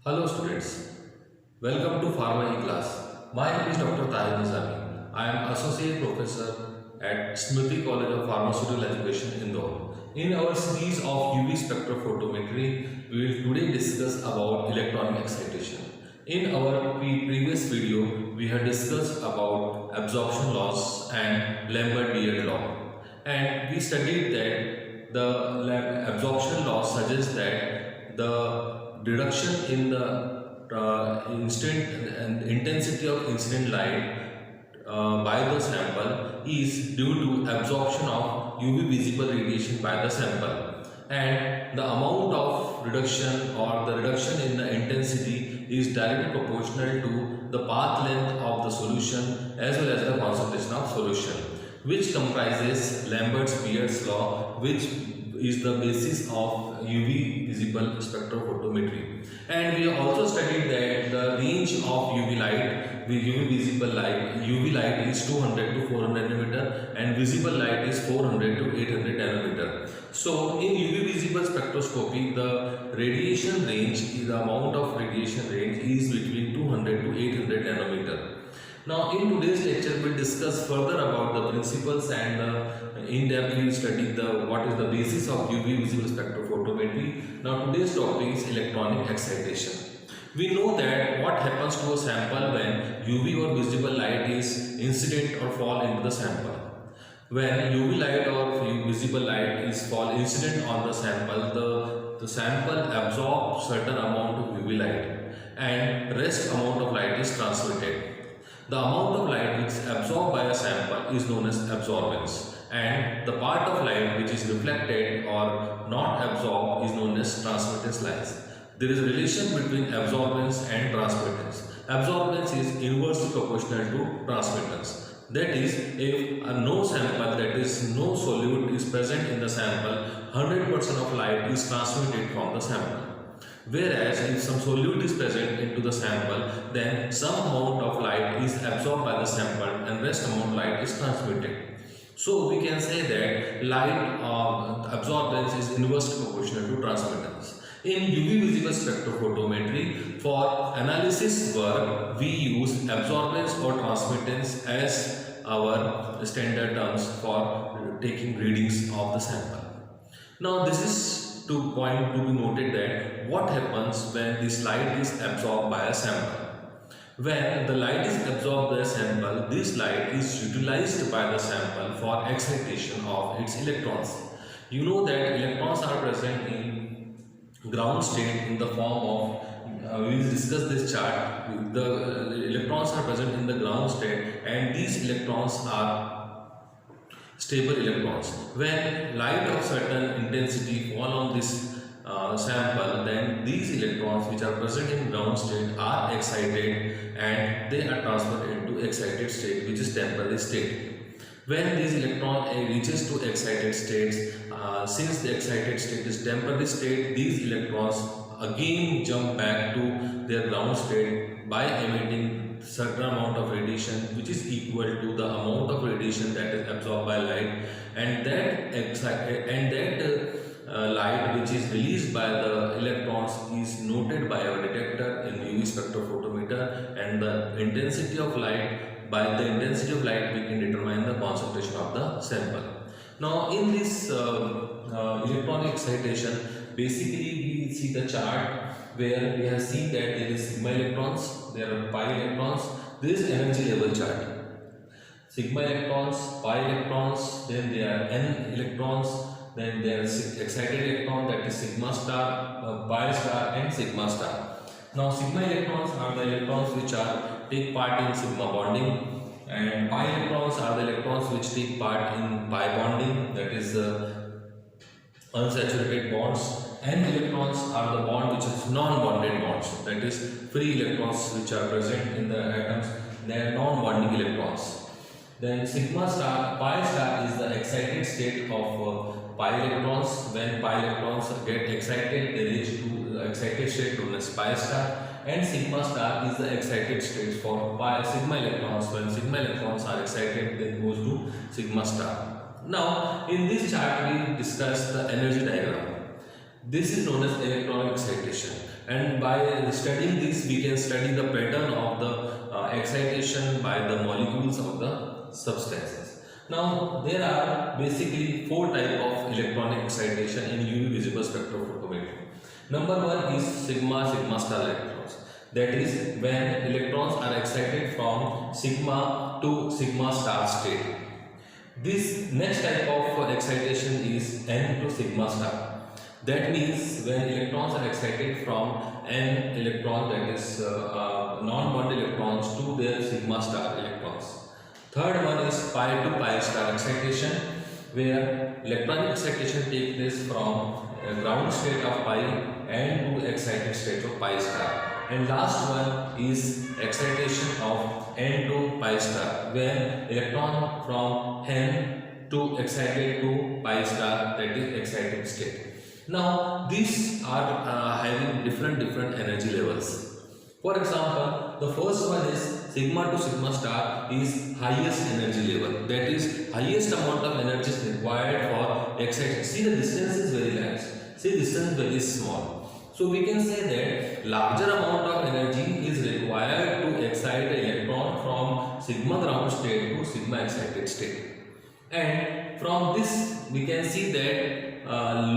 Hello students, welcome to Pharma E-Class. My name is Dr. Tahir Nizami. I am Associate Professor at Smriti College of Pharmaceutical Education, Indore. In our series of UV spectrophotometry, we will today discuss about electronic excitation. In our previous video, we had discussed about absorption loss and Lambert-Beard law. And we studied that the absorption loss suggests that the reduction in the instant and intensity of incident light by the sample is due to absorption of UV visible radiation by the sample, and the amount of reduction or the reduction in the intensity is directly proportional to the path length of the solution as well as the concentration of solution, which comprises Lambert's-Beard's law, which is the basis of UV visible spectrophotometry. And we have also studied that the range of UV light, the UV visible light, UV light is 200 to 400 nanometer and visible light is 400 to 800 nanometer. So in UV visible spectroscopy, the radiation range, the amount of radiation range is between 200 to 800 nanometer. Now in today's lecture we will discuss further about the principles and in depth we will study what is the basis of UV visible spectrophotometry. Now today's topic is electronic excitation. We know that what happens to a sample when UV or visible light is incident or fall into the sample. When UV light or visible light is fall incident on the sample, the sample absorbs certain amount of UV light and rest amount of light is transmitted. The amount of light which is absorbed by a sample is known as absorbance, and the part of light which is reflected or not absorbed is known as transmittance lines. There is a relation between absorbance and transmittance. Absorbance is inversely proportional to transmittance. That is, if no sample, that is no solute is present in the sample, 100% of light is transmitted from the sample. Whereas if some solute is present into the sample, then some amount of light is absorbed by the sample and rest amount of light is transmitted. So we can say that light absorbance is inversely proportional to transmittance. In UV visible spectrophotometry, for analysis work, we use absorbance or transmittance as our standard terms for taking readings of the sample. Now this is to point to be noted that what happens when this light is absorbed by a sample. When the light is absorbed by a sample, this light is utilized by the sample for excitation of its electrons. You know that electrons are present in ground state in the form of, we will discuss this chart, the electrons are present in the ground state and these electrons are stable electrons. When light of certain intensity fall on this sample, then these electrons which are present in ground state are excited and they are transferred into excited state, which is temporary state. When these electron reaches to excited states, since the excited state is temporary state, these electrons again jump back to their ground state by emitting certain amount of radiation which is equal to the amount of radiation that is absorbed by light, and that light which is released by the electrons is noted by our detector in UV spectrophotometer, and the intensity of light, by the intensity of light we can determine the concentration of the sample. Now in this electronic excitation, basically we see the chart where we have seen that there is sigma electrons, there are pi electrons. This is energy level chart. Sigma electrons, pi electrons, then there are n electrons, then there is excited electron, that is sigma star, pi star and sigma star. Now sigma electrons are the electrons which take part in sigma bonding, and pi electrons are the electrons which take part in pi bonding, that is unsaturated bonds. N electrons are the bond which is non-bonded bonds, that is free electrons which are present in the atoms, they are non-bonding electrons. Then sigma star, pi star is the excited state of pi electrons. When pi electrons get excited, they reach to the excited state known as pi star, and sigma star is the excited state for sigma electrons. When sigma electrons are excited, then goes to sigma star. Now in this chart we discuss the energy diagram. This is known as electronic excitation, and by studying this we can study the pattern of the excitation by the molecules of the substances. Now there are basically four types of electronic excitation in UV visible spectrophotometry. Number one is sigma star electrons. That is when electrons are excited from sigma to sigma star state. This next type of excitation is n to sigma star. That means when electrons are excited from n electron, that is non-bond electrons, to their sigma star electrons. Third one is pi to pi star excitation, where electronic excitation takes place from ground state of pi and to excited state of pi star. And last one is excitation of n to pi star, when electron from n to excited to pi star, that is excited state. Now these are having different energy levels. For example, the first one is sigma to sigma star is highest energy level. That is highest amount of energy is required for excitation. See, the distance is very large. See, distance very small. So we can say that larger amount of energy is required to excite an electron from sigma ground state to sigma excited state. And from this we can see that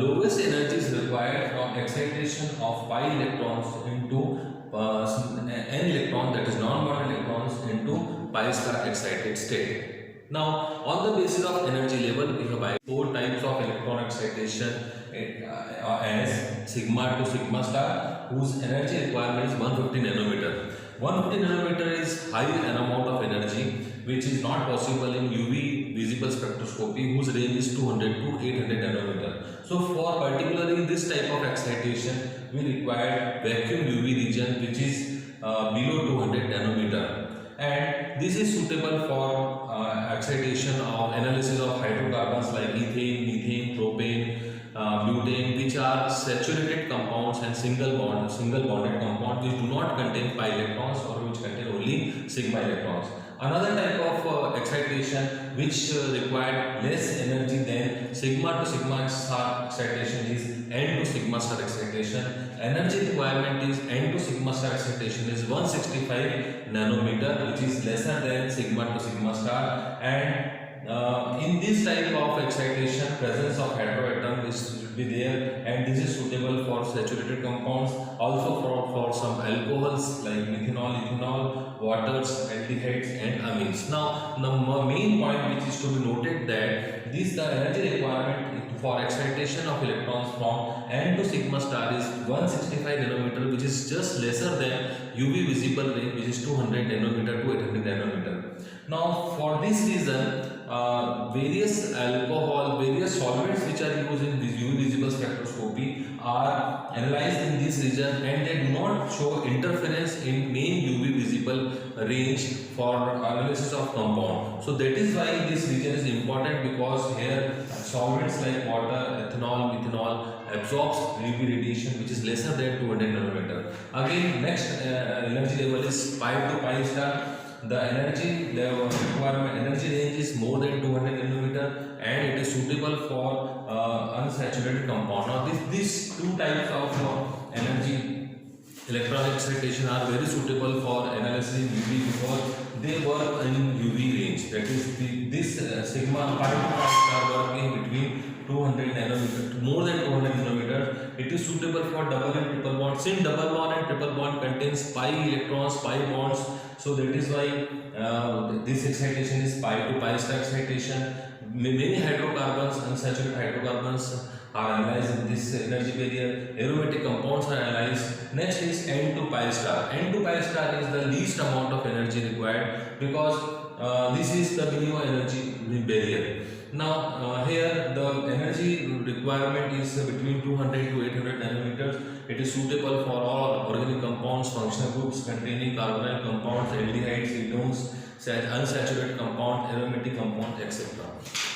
lowest energy is required from excitation of pi electrons into n electron, that is non-bond electrons, into pi star excited state. Now on the basis of energy level we have four types of electron excitation as sigma to sigma star, whose energy requirement is 150 nanometer. 150 nanometer is high an amount of energy which is not possible in UV visible spectroscopy, whose range is 200 to 800 nanometer. So for particularly this type of excitation we require vacuum UV region which is below 200 nanometer, and this is suitable for excitation of analysis of hydrocarbons like ethane, methane, propane, butane, which are saturated compounds and single bonded compounds which do not contain pi electrons or which contain only sigma electrons. Another type of excitation which required less energy than sigma to sigma star excitation is n to sigma star excitation. Energy requirement is n to sigma star excitation is 165 nanometer, which is lesser than sigma to sigma star, and in this type of excitation presence of heteroatom should be there, and this is suitable for saturated compounds, also for some alcohols like methanol, ethanol, waters, aldehydes and amines. Now the main point which is to be noted that this the energy requirement for excitation of electrons from n to sigma star is 165 nanometer, which is just lesser than UV visible range, which is 200 nanometer to 800 nanometer. Now for this reason various solvents which are used in UV visible spectroscopy are analyzed in this region, and they do not show interference in main UV visible range for analysis of compound. So that is why this region is important, because here solvents like water, ethanol, methanol absorbs UV radiation which is lesser than 200 nanometer. Again, next energy level is pi to pi star. The energy requirement energy range is more than 200 nanometer, and it is suitable for unsaturated compound. Now these two types of energy electronic excitation are very suitable for analyzing UV because they work in UV range. That is this sigma pi to pi star working between 200 nanometer to more than 200 nanometer. It is suitable for double and triple bond. Since double bond and triple bond contains pi electrons, pi bonds, so that is why this excitation is pi to pi star excitation. Many hydrocarbons, unsaturated hydrocarbons are analyzed in this energy barrier. Aromatic compounds are analyzed. Next is n to pi star. N to pi star is the least amount of energy required because this is the minimum energy barrier. Now here the energy requirement is between 200 to 800 nanometers. It is suitable for all organic compounds, functional groups containing carbonyl compounds, aldehydes, ketones, unsaturated compounds, aromatic compounds, etc.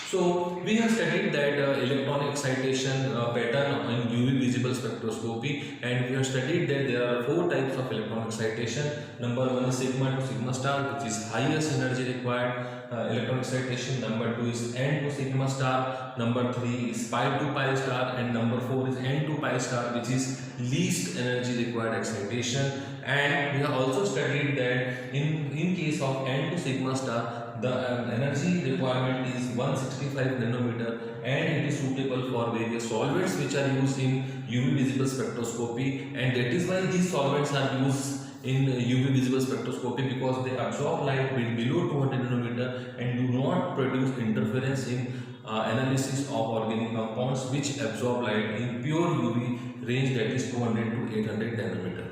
So we have studied that electron excitation pattern in UV visible spectroscopy, and we have studied that there are four types of electron excitation. Number one is sigma to sigma star, which is highest energy required electron excitation. Number two is N to sigma star. Number three is pi to pi star, and number four is N to pi star, which is least energy required excitation. And we have also studied that in case of N to sigma star, the energy requirement is 165 nanometer, and it is suitable for various solvents which are used in UV visible spectroscopy, and that is why these solvents are used in UV visible spectroscopy, because they absorb light below 200 nanometer and do not produce interference in analysis of organic compounds which absorb light in pure UV range, that is 200 to 800 nanometer.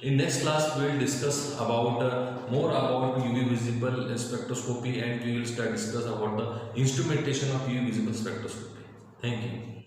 In next class, we will discuss about more about UV visible spectroscopy, and we will discuss about the instrumentation of UV visible spectroscopy. Thank you.